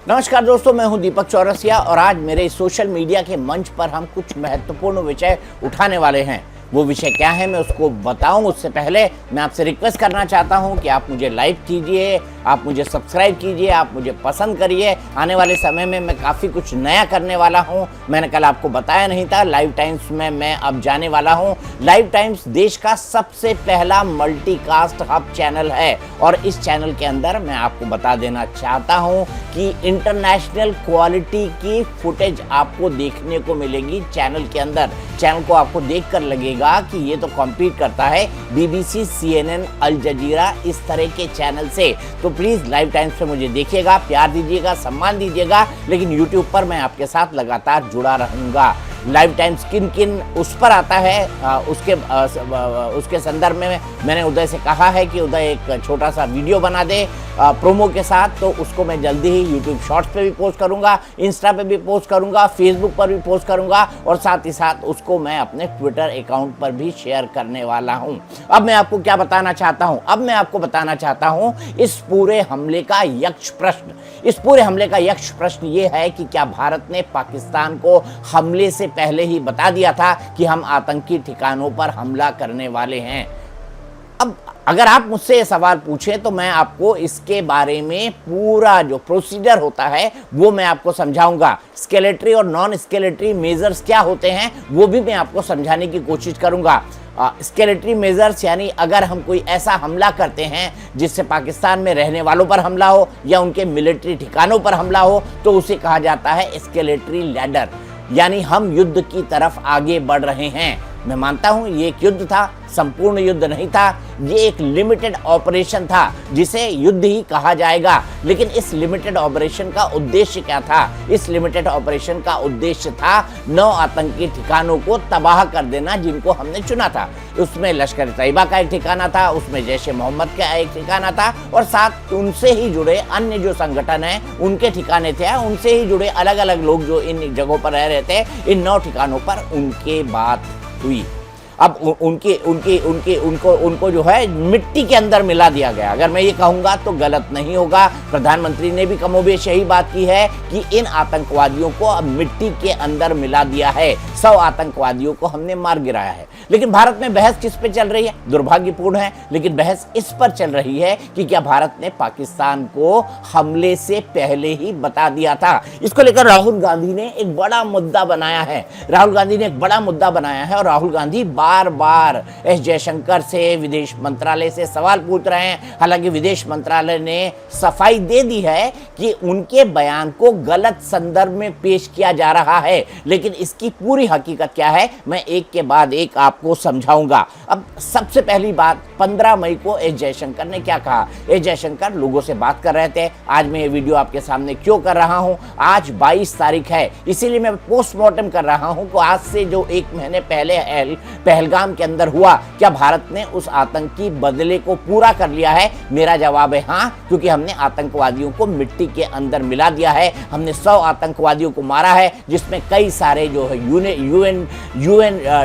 नमस्कार दोस्तों, मैं हूं दीपक चौरसिया और आज मेरे सोशल मीडिया के मंच पर हम कुछ महत्वपूर्ण विषय उठाने वाले हैं। वो विषय क्या है मैं उसको बताऊं उससे पहले मैं आपसे रिक्वेस्ट करना चाहता हूं कि आप मुझे लाइक कीजिए, आप मुझे सब्सक्राइब कीजिए, आप मुझे पसंद करिए। आने वाले समय में मैं काफ़ी कुछ नया करने वाला हूं। मैंने कल आपको बताया नहीं था, लाइव टाइम्स में मैं अब जाने वाला हूं। लाइव टाइम्स देश का सबसे पहला मल्टीकास्ट हब चैनल है और इस चैनल के अंदर मैं आपको बता देना चाहता हूं कि इंटरनेशनल क्वालिटी की फुटेज आपको देखने को मिलेगी चैनल के अंदर। चैनल को आपको देखकर लगेगा कि ये तो कॉम्पीट करता है BBC, CNN, अल जजीरा इस तरह के चैनल से। तो प्लीज़ लाइव टाइम्स पे मुझे देखिएगा, प्यार दीजिएगा, सम्मान दीजिएगा, लेकिन यूट्यूब पर मैं आपके साथ लगातार जुड़ा रहूँगा। लाइव टाइम्स किन किन उस पर आता है उसके संदर्भ में मैंने उदय से कहा है कि उदय एक छोटा सा वीडियो बना दे प्रोमो के साथ, तो उसको मैं जल्दी ही यूट्यूब शॉर्ट्स पे भी पोस्ट करूंगा, इंस्टा पे भी पोस्ट करूंगा, फेसबुक पर भी पोस्ट करूंगा और साथ ही साथ उसको मैं अपने ट्विटर अकाउंट पर भी शेयर करने वाला हूं। अब मैं आपको क्या बताना चाहता हूं? अब मैं आपको बताना चाहता हूं इस पूरे हमले का यक्ष प्रश्न। इस पूरे हमले का यक्ष प्रश्न ये है कि क्या भारत ने पाकिस्तान को हमले से पहले ही बता दिया था कि हम आतंकी ठिकानों पर हमला करने वाले हैं? अब अगर आप मुझसे ये सवाल पूछें तो मैं आपको इसके बारे में पूरा जो प्रोसीजर होता है वो मैं आपको समझाऊंगा। स्केलेटरी और नॉन स्केलेटरी मेजर्स क्या होते हैं वो भी मैं आपको समझाने की कोशिश करूंगा। स्केलेटरी मेजर्स यानी अगर हम कोई ऐसा हमला करते हैं जिससे पाकिस्तान में रहने वालों पर हमला हो या उनके मिलिट्री ठिकानों पर हमला हो तो उसे कहा जाता है स्केलेटरी लैडर, यानी हम युद्ध की तरफ आगे बढ़ रहे हैं। मैं मानता हूं ये एक युद्ध था, संपूर्ण युद्ध नहीं था, ये एक लिमिटेड ऑपरेशन था जिसे युद्ध ही कहा जाएगा। लेकिन इस लिमिटेड ऑपरेशन का उद्देश्य क्या था? इस लिमिटेड ऑपरेशन का उद्देश्य था 9 आतंकी ठिकानों को तबाह कर देना जिनको हमने चुना था। उसमें लश्कर तैयबा का एक ठिकाना था, उसमें जैश ए मोहम्मद का एक ठिकाना था और साथ उनसे ही जुड़े अन्य जो संगठन हैं उनके ठिकाने थे, उनसे ही जुड़े अलग अलग लोग जो इन जगहों पर रह रहे थे। इन 9 ठिकानों पर उनके बात हुई। अब उनको जो है मिट्टी के अंदर मिला दिया गया। अगर मैं ये कहूँगा तो गलत नहीं होगा। प्रधानमंत्री ने भी कमोबेश यही बात की है कि इन आतंकवादियों को अब मिट्टी के अंदर मिला दिया है। 100 आतंकवादियों को हमने मार गिराया है। लेकिन भारत में बहस किस पे चल रही है? दुर्भाग्यपूर्ण है, लेकिन बहस इस पर चल रही है कि क्या भारत ने पाकिस्तान को हमले से पहले ही बता दिया था। इसको लेकर राहुल गांधी ने एक बड़ा मुद्दा बनाया है। राहुल गांधी बार बार एस जयशंकर से, विदेश मंत्रालय से सवाल पूछ रहे हैं। हालांकि विदेश मंत्रालय ने सफाई दे दी है कि उनके बयान को गलत संदर्भ में पेश किया जा रहा है, लेकिन इसकी पूरी हकीकत क्या है मैं एक के बाद एक आपको समझाऊंगा। अब सबसे पहली बात, 15 मई को एस जयशंकर ने क्या कहा? एस जयशंकर लोगों से बात कर रहे थे। आज मैं ये वीडियो आपके सामने क्यों कर रहा हूं? आज 22 तारीख है, इसीलिए मैं पोस्टमार्टम कर रहा हूं कि आज से जो 1 महीने पहले पहलगाम के अंदर हुआ, क्या भारत ने उस आतंकी बदले को पूरा कर लिया है? मेरा जवाब है हाँ, क्योंकि हमने आतंकवादियों को मिट्टी के अंदर मिला दिया है। हमने 100 आतंकवादियों को मारा है, जिसमें कई सारे जो है यूएन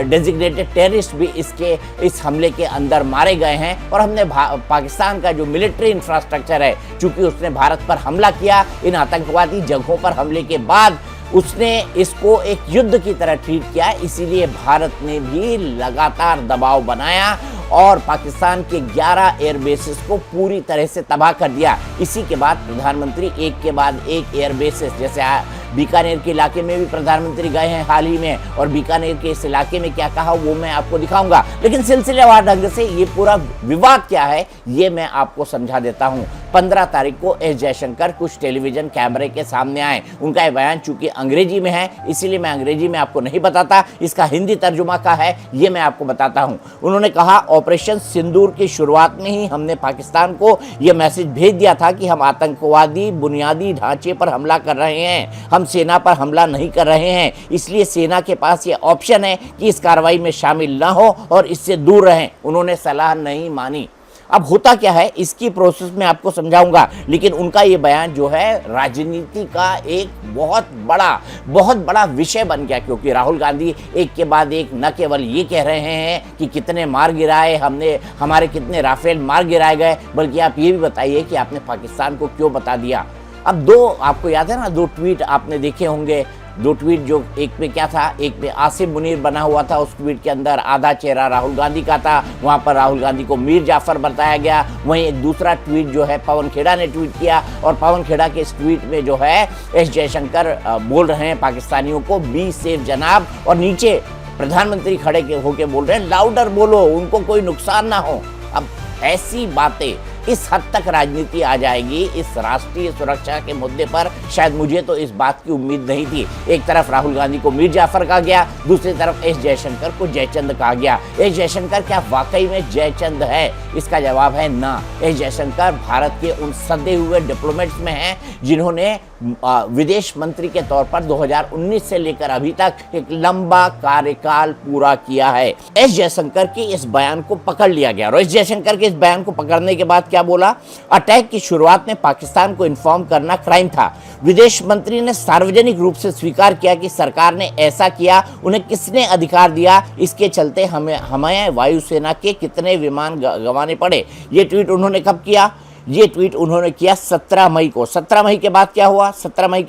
डेजिग्नेटेड टेररिस्ट भी इस हमले के अंदर मारे गए हैं। और हमने पाकिस्तान का जो मिलिट्री इंफ्रास्ट्रक्चर है, चूंकि उसने भारत पर हमला किया, इन आतंकवादी जगहों पर हमले के बाद उसने इसको एक युद्ध की तरह ट्रीट किया, इसीलिए भारत ने भी लगातार दबाव बनाया और पाकिस्तान के 11 एयर बेसेस को पूरी तरह से तबाह कर दिया। इसी के बाद प्रधानमंत्री एक के बाद एक एयर बेसेस, जैसे बीकानेर के इलाके में भी प्रधानमंत्री गए हैं हाल ही में, और बीकानेर के इस इलाके में क्या कहा वो मैं आपको दिखाऊंगा। लेकिन सिलसिलेवार ढंग से ये पूरा विवाद क्या है ये मैं आपको समझा देता हूँ। 15 तारीख को एस जयशंकर कुछ टेलीविजन कैमरे के सामने आए। उनका ये बयान चूंकि अंग्रेजी में है, इसीलिए मैं अंग्रेजी में आपको नहीं बताता, इसका हिंदी तर्जुमा का है, ये मैं आपको बताता हूँ। उन्होंने कहा, ऑपरेशन सिंदूर की शुरुआत में ही हमने पाकिस्तान को यह मैसेज भेज दिया था कि हम आतंकवादी बुनियादी ढांचे पर हमला कर रहे हैं, हम सेना पर हमला नहीं कर रहे हैं। इसलिए सेना के पास ये ऑप्शन है कि इस कार्रवाई में शामिल न हो और इससे दूर रहें। उन्होंने सलाह नहीं मानी। अब होता क्या है इसकी प्रोसेस में आपको समझाऊंगा, लेकिन उनका ये बयान जो है राजनीति का एक बहुत बड़ा विषय बन गया, क्योंकि राहुल गांधी एक के बाद एक न केवल ये कह रहे हैं कि कितने मार गिराए हमने, हमारे कितने राफेल मार गिराए गए, बल्कि आप ये भी बताइए कि आपने पाकिस्तान को क्यों बता दिया। अब दो, आपको याद है ना, दो ट्वीट आपने देखे होंगे, दो ट्वीट जो एक पे क्या था, एक पे आसिम मुनीर बना हुआ था, उस ट्वीट के अंदर आधा चेहरा राहुल गांधी का था, वहां पर राहुल गांधी को मीर जाफर बताया गया। वहीं एक दूसरा ट्वीट जो है पवन खेड़ा ने ट्वीट किया, और पवन खेड़ा के इस ट्वीट में जो है एस जयशंकर बोल रहे हैं पाकिस्तानियों को बी सेफ जनाब, और नीचे प्रधानमंत्री खड़े होके बोल रहे हैं लाउडर बोलो, उनको कोई नुकसान ना हो। अब ऐसी बातें, इस हद तक राजनीति आ जाएगी इस राष्ट्रीय सुरक्षा के मुद्दे पर, शायद मुझे तो इस बात की उम्मीद नहीं थी। एक तरफ राहुल गांधी को मीर जाफर कहा गया, दूसरी तरफ एस जयशंकर को जयचंद कहा गया। एस जयशंकर क्या वाकई में जयचंद है? इसका जवाब है ना। एस जयशंकर भारत के उन सदे हुए डिप्लोमेट्स में हैं जिन्होंने विदेश मंत्री के तौर पर 2019 से लेकर अभी तक एक लंबा कार्यकाल पूरा किया है। एस जयशंकर के इस बयान को पकड़ लिया गया, और एस जयशंकर के इस बयान को पकड़ने के बाद क्या बोला? अटैक की शुरुआत में पाकिस्तान को इन्फॉर्म करना क्राइम था। विदेश मंत्री ने सार्वजनिक रूप से स्वीकार किया कि सरकार ने ऐसा किया, उन्हें किसने अधिकार दिया, इसके चलते हमें वायुसेना के कितने विमान गंवाने पड़े। ये ट्वीट उन्होंने कब किया? ये ट्वीट उन्होंने किया 17 मई को। 17 मई के बाद क्या हुआ? 17 मई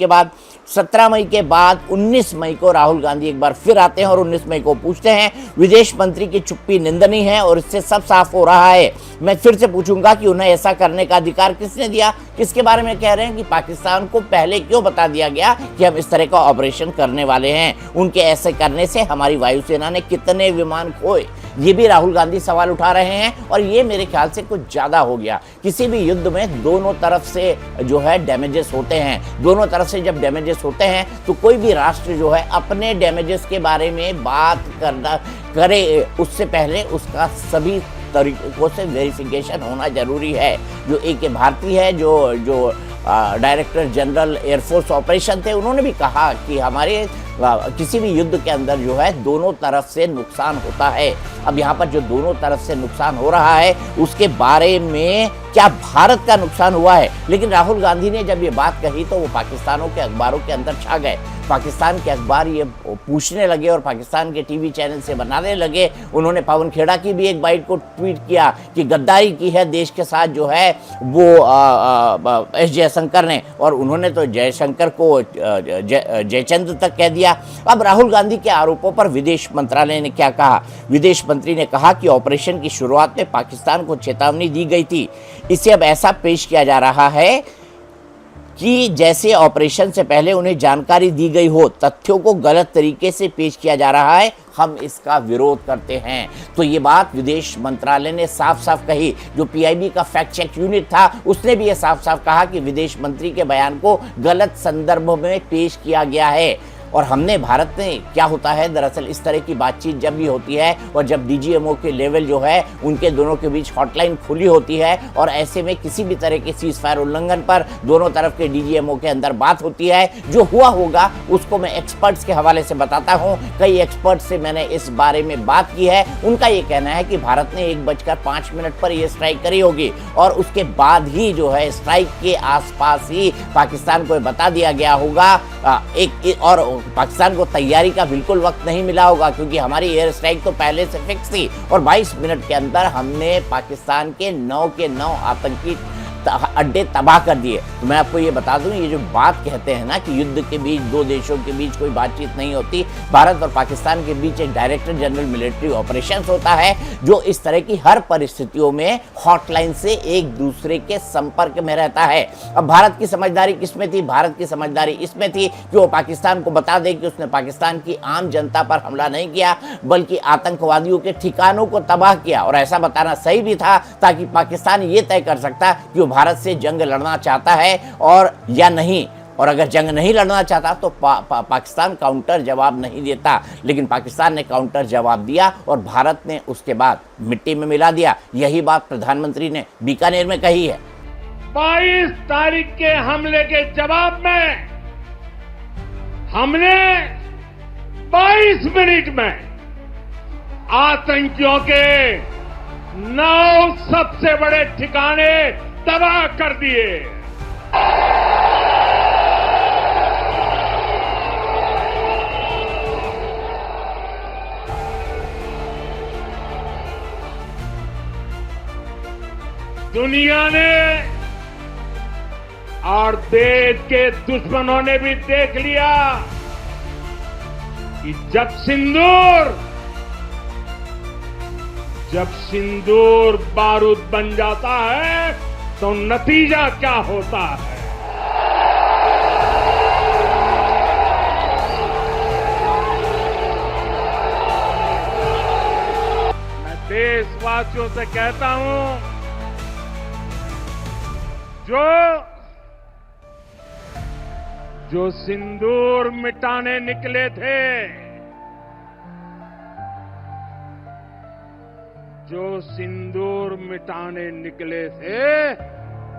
के बाद 19 मई को राहुल गांधी एक बार फिर आते हैं और 19 मई को पूछते हैं, विदेश मंत्री की चुप्पी निंदनीय है और इससे सब साफ हो रहा है। मैं फिर से पूछूंगा कि उन्हें ऐसा करने का अधिकार किसने दिया? किसके बारे में कह रहे हैं कि पाकिस्तान को पहले क्यों बता दिया गया कि हम इस तरह का ऑपरेशन करने वाले हैं? उनके ऐसे करने से हमारी वायुसेना ने कितने विमान खोए? ये भी राहुल गांधी सवाल उठा रहे हैं, और ये मेरे ख्याल से कुछ ज्यादा हो गया। किसी भी युद्ध में दोनों तरफ से जो है डैमेजेस होते हैं। दोनों तरफ से जब डैमेजेस होते हैं तो कोई भी राष्ट्र जो है अपने डैमेजेस के बारे में बात करे उससे पहले उसका सभी तरीकों से वेरिफिकेशन होना जरूरी है। जो AK भारती है, जो डायरेक्टर जनरल एयरफोर्स ऑपरेशन थे, उन्होंने भी कहा कि हमारे किसी भी युद्ध के अंदर जो है दोनों तरफ से नुकसान होता है। अब यहाँ पर जो दोनों तरफ से नुकसान हो रहा है उसके बारे में क्या भारत का नुकसान हुआ है? लेकिन राहुल गांधी ने जब ये बात कही तो वो पाकिस्तानों के अखबारों के अंदर छा गए। पाकिस्तान के अखबार ये पूछने लगे और पाकिस्तान के टीवी चैनल से बनाने लगे। उन्होंने पवन खेड़ा की भी एक बाइट को ट्वीट किया कि गद्दारी की है देश के साथ जो है वो एस जयशंकर ने, और उन्होंने तो जयशंकर को जयचंद तक कह दिया। अब राहुल गांधी के आरोपों पर विदेश मंत्रालय ने क्या कहा? विदेश मंत्री ने कहा कि ऑपरेशन की शुरुआत में पाकिस्तान को चेतावनी दी गई थी। इसे अब ऐसा पेश किया जा रहा है कि जैसे ऑपरेशन से पहले उन्हें जानकारी दी गई हो। तथ्यों को गलत तरीके से पेश किया जा रहा है, हम इसका विरोध करते हैं। तो ये बात विदेश मंत्रालय ने साफ साफ कही। जो PIB का फैक्ट चेक यूनिट था उसने भी ये साफ साफ कहा कि विदेश मंत्री के बयान को गलत संदर्भ में पेश किया गया है। और हमने भारत में क्या होता है, दरअसल इस तरह की बातचीत जब भी होती है और जब DGMO के लेवल जो है उनके दोनों के बीच हॉटलाइन खुली होती है, और ऐसे में किसी भी तरह के सीज फायर उल्लंघन पर दोनों तरफ के DGMO के अंदर बात होती है। जो हुआ होगा उसको मैं एक्सपर्ट्स के हवाले से बताता हूँ। कई एक्सपर्ट्स से मैंने इस बारे में बात की है। उनका ये कहना है कि भारत ने 1:05 पर यह स्ट्राइक करी होगी, और उसके बाद ही जो है स्ट्राइक के आसपास ही पाकिस्तान को बता दिया गया होगा। और पाकिस्तान को तैयारी का बिल्कुल वक्त नहीं मिला होगा, क्योंकि हमारी एयर स्ट्राइक तो पहले से फिक्स थी, और 22 मिनट के अंदर हमने पाकिस्तान के 9 आतंकी अड्डे तबाह कर दिए। तो मैं आपको ये बता दूं, ये जो बात कहते हैं ना कि युद्ध के बीच दो देशों के बीच कोई बातचीत नहीं होती, भारत और पाकिस्तान के बीच एक डायरेक्टर जनरल मिलिट्री ऑपरेशंस होता है जो इस तरह की हर परिस्थितियों में हॉटलाइन से एक दूसरे के संपर्क में रहता है। अब भारत की समझदारी किसमें थी? भारत की समझदारी इसमें थी कि वो पाकिस्तान को बता दे कि उसने पाकिस्तान की आम जनता पर हमला नहीं किया, बल्कि आतंकवादियों के ठिकानों को तबाह किया। और ऐसा बताना सही भी था ताकि पाकिस्तान ये तय कर सकता कि वो भारत से जंग लड़ना चाहता है और या नहीं। और अगर जंग नहीं लड़ना चाहता तो पाकिस्तान काउंटर जवाब नहीं देता। लेकिन पाकिस्तान ने काउंटर जवाब दिया और भारत ने उसके बाद मिट्टी में मिला दिया। यही बात प्रधानमंत्री ने बीकानेर में कही है। 22 तारीख के हमले के जवाब में हमने 22 मिनट में आतंकियों के 9 सबसे बड़े ठिकाने तबाह कर दिए। दुनिया ने और देश के दुश्मनों ने भी देख लिया कि जब सिंदूर बारूद बन जाता है तो नतीजा क्या होता है। मैं देशवासियों से कहता हूं, जो सिंदूर मिटाने निकले थे,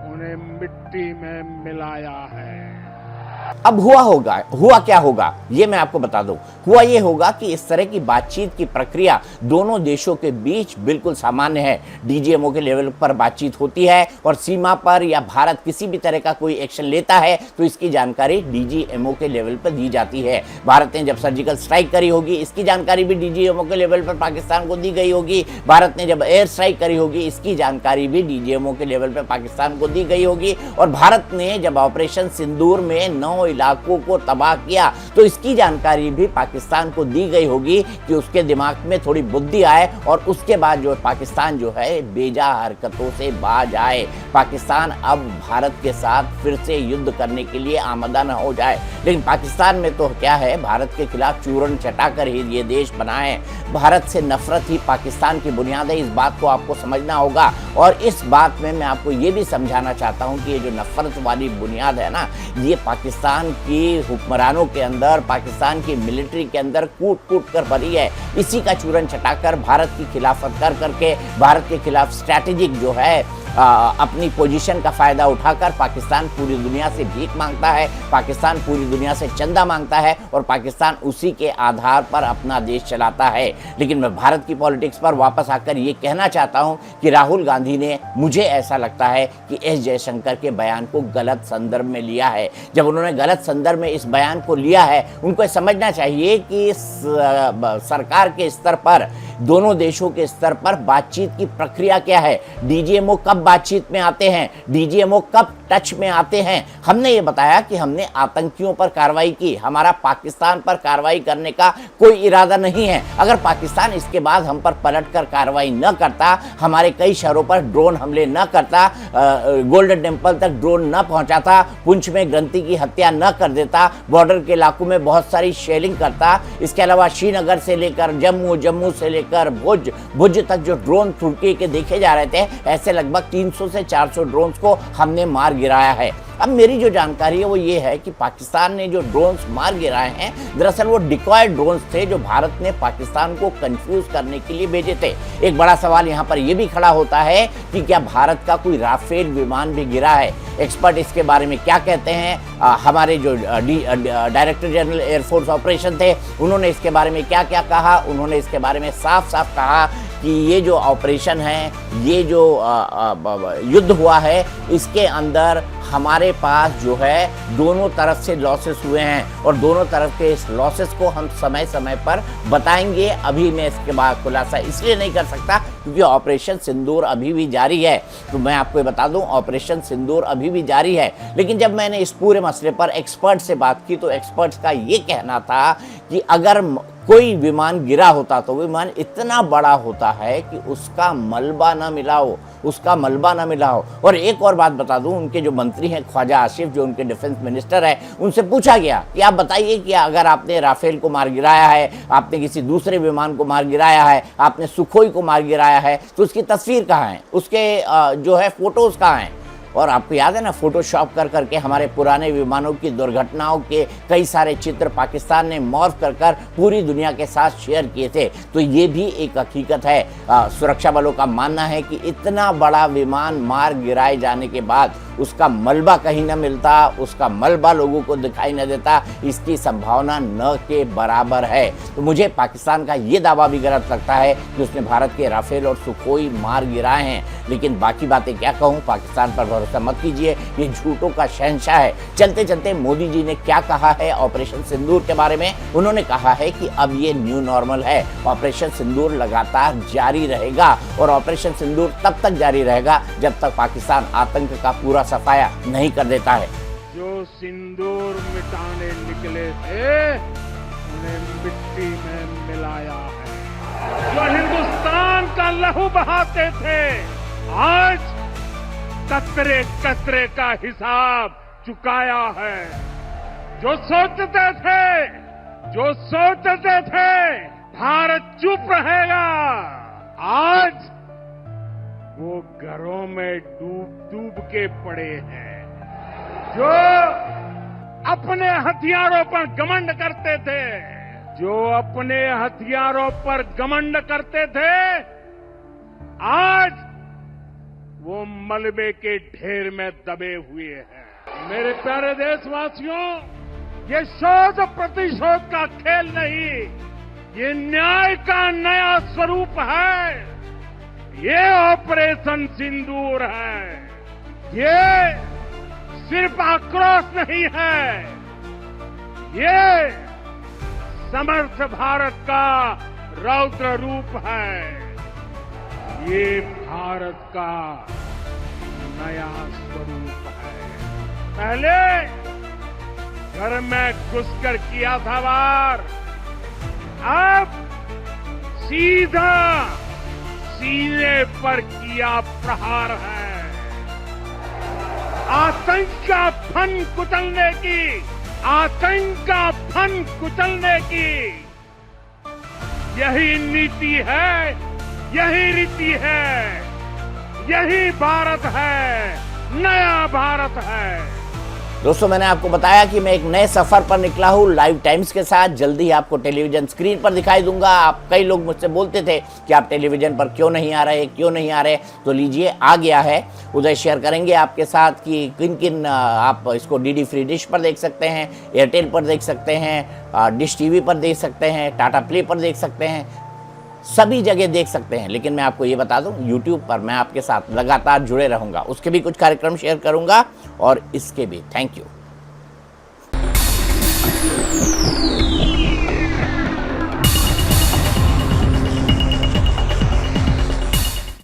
उन्हें मिट्टी में मिलाया है। अब हुआ क्या होगा ये मैं आपको बता दूं। हुआ ये होगा कि इस तरह की बातचीत की प्रक्रिया दोनों देशों के बीच बिल्कुल सामान्य है। डीजीएमओ के लेवल पर बातचीत होती है और सीमा पर या भारत किसी भी तरह का कोई एक्शन लेता है तो इसकी जानकारी डीजीएमओ के लेवल पर दी जाती है। भारत ने जब सर्जिकल स्ट्राइक करी होगी इसकी जानकारी भी डीजीएमओ के लेवल पर पाकिस्तान को दी गई होगी। भारत ने जब एयर स्ट्राइक करी होगी इसकी जानकारी भी डीजीएमओ के लेवल पर पाकिस्तान को दी गई होगी। और भारत ने जब ऑपरेशन सिंदूर में 9 इलाकों को तबाह किया तो इसकी जानकारी भी पाकिस्तान को दी गई होगी कि उसके दिमाग में थोड़ी बुद्धि आए और उसके बाद जो पाकिस्तान जो है बेजा हरकतों से बाज आए। पाकिस्तान अब भारत के साथ फिर से युद्ध करने के लिए आमदा न हो जाए। लेकिन पाकिस्तान में तो क्या है, भारत के खिलाफ चूरन चटाकर ही ये देश बना है। भारत से नफरत ही पाकिस्तान की बुनियाद है। इस बात को आपको समझना होगा और इस बात में मैं आपको ये भी समझाना चाहता हूँ कि ये जो नफरत वाली बुनियाद है ना, ये पाकिस्तान की हुक्मरानों के अंदर, पाकिस्तान की मिलिट्री के अंदर कूट कूट कर भरी है। इसी का चूरन चटाकर भारत की खिलाफत कर करके भारत के खिलाफ स्ट्रैटेजिक जो है अपनी पोजीशन का फायदा उठाकर पाकिस्तान पूरी दुनिया से भीख मांगता है, पाकिस्तान पूरी दुनिया से चंदा मांगता है और पाकिस्तान उसी के आधार पर अपना देश चलाता है। लेकिन मैं भारत की पॉलिटिक्स पर वापस आकर ये कहना चाहता हूँ कि राहुल गांधी ने, मुझे ऐसा लगता है कि एस जयशंकर के बयान को गलत संदर्भ में लिया है। जब उन्होंने गलत संदर्भ में इस बयान को लिया है, उनको समझना चाहिए कि सरकार के स्तर पर, दोनों देशों के स्तर पर बातचीत की प्रक्रिया क्या है। डीजीएमओ कब बातचीत में आते हैं, डीजीएमओ कब टच में आते हैं। हमने ये बताया कि हमने आतंकियों पर कार्रवाई की, हमारा पाकिस्तान पर कार्रवाई करने का कोई इरादा नहीं है। अगर पाकिस्तान इसके बाद हम पर पलटकर कार्रवाई न करता, हमारे कई शहरों पर ड्रोन हमले न करता, गोल्डन टेम्पल तक ड्रोन न पहुंचाता, पुंछ में ग्रंथि की हत्या न कर देता, बॉर्डर के इलाकों में बहुत सारी शेलिंग करता, इसके अलावा श्रीनगर से लेकर जम्मू, जम्मू से लेकर भुज तक जो ड्रोन तुर्की के देखे जा रहे थे, ऐसे लगभग 300 से 400 ड्रोन्स को हमने मार गिराया है। अब मेरी जो जानकारी है वो ये है कि पाकिस्तान ने जो ड्रोन्स मार गिराए हैं, दरअसल वो डिकॉय ड्रोन्स थे जो भारत ने पाकिस्तान को कंफ्यूज करने के लिए भेजे थे। एक बड़ा सवाल यहाँ पर ये भी खड़ा होता है कि क्या भारत का कोई राफेल विमान भी गिरा है। एक्सपर्ट इसके बारे में क्या कहते हैं, हमारे जो डायरेक्टर जनरल एयरफोर्स ऑपरेशन थे, उन्होंने इसके बारे में क्या क्या कहा। उन्होंने इसके बारे में साफ साफ कहा कि ये जो ऑपरेशन है, ये जो युद्ध हुआ है, इसके अंदर हमारे पास जो है दोनों तरफ से लॉसेस हुए हैं और दोनों तरफ के इस लॉसेस को हम समय समय पर बताएंगे। अभी मैं इसके बाद खुलासा इसलिए नहीं कर सकता क्योंकि ऑपरेशन सिंदूर अभी भी जारी है। तो मैं आपको ये बता दूं, ऑपरेशन सिंदूर अभी भी जारी है। लेकिन जब मैंने इस पूरे मसले पर एक्सपर्ट से बात की तो एक्सपर्ट्स का ये कहना था कि अगर कोई विमान गिरा होता तो विमान इतना बड़ा होता है कि उसका मलबा ना मिला हो, और एक और बात बता दूं, उनके जो मंत्री हैं ख्वाजा आसिफ, जो उनके डिफेंस मिनिस्टर है, उनसे पूछा गया कि आप बताइए कि अगर आपने राफेल को मार गिराया है, आपने किसी दूसरे विमान को मार गिराया है, आपने सुखोई को मार गिराया है, तो उसकी तस्वीर कहाँ है, उसके जो है फोटोज कहाँ हैं। और आपको याद है ना, फोटोशॉप कर करके हमारे पुराने विमानों की दुर्घटनाओं के कई सारे चित्र पाकिस्तान ने मॉर्फ कर कर पूरी दुनिया के साथ शेयर किए थे। तो ये भी एक हकीकत है। सुरक्षा बलों का मानना है कि इतना बड़ा विमान मार गिराए जाने के बाद उसका मलबा कहीं न मिलता, उसका मलबा लोगों को दिखाई न देता, इसकी संभावना न के बराबर है। तो मुझे पाकिस्तान का ये दावा भी गलत लगता है कि उसने भारत के राफेल और सुखोई मार गिराए हैं। लेकिन बाकी बातें क्या कहूँ, पाकिस्तान पर भरोसा मत कीजिए, ये झूठों का शहंशाह है। चलते चलते मोदी जी ने क्या कहा है ऑपरेशन सिंदूर के बारे में, उन्होंने कहा है कि अब ये न्यू नॉर्मल है, ऑपरेशन सिंदूर लगातार जारी रहेगा और ऑपरेशन सिंदूर तब तक जारी रहेगा जब तक पाकिस्तान आतंक का पूरा सफाया नहीं कर देता है। जो सिंदूर मिटाने निकले थे उन्हें मिट्टी में मिलाया है। जो हिंदुस्तान का लहू बहाते थे आज कतरे कतरे का हिसाब चुकाया है। जो सोचते थे भारत चुप रहेगा आज वो घरों में डूब डूब के पड़े हैं। जो अपने हथियारों पर घमंड करते थे आज वो मलबे के ढेर में दबे हुए हैं। मेरे प्यारे देशवासियों, ये शोध प्रतिशोध का खेल नहीं, ये न्याय का नया स्वरूप है। ये ऑपरेशन सिंदूर है। ये सिर्फ आक्रोश नहीं है, ये समर्थ भारत का रौद्र रूप है। ये भारत का नया स्वरूप है। पहले घर में घुसकर किया था वार, अब सीधा सीने पर किया प्रहार है। आतंक का फन कुचलने की यही नीति है, यही रीति है, यही भारत है, नया भारत है। दोस्तों, मैंने आपको बताया कि मैं एक नए सफर पर निकला हूँ लाइव टाइम्स के साथ। जल्दी ही आपको टेलीविजन स्क्रीन पर दिखाई दूंगा। आप कई लोग मुझसे बोलते थे कि आप टेलीविजन पर क्यों नहीं आ रहे, तो लीजिए आ गया है। उधर शेयर करेंगे आपके साथ कि किन किन आप इसको डीडी फ्री डिश पर देख सकते हैं, एयरटेल पर देख सकते हैं, डिश टीवी पर देख सकते हैं, टाटा प्ले पर देख सकते हैं, सभी जगह देख सकते हैं। लेकिन मैं आपको ये बता दूं, YouTube पर मैं आपके साथ लगातार जुड़े रहूंगा, उसके भी कुछ कार्यक्रम शेयर करूंगा और इसके भी। Thank you.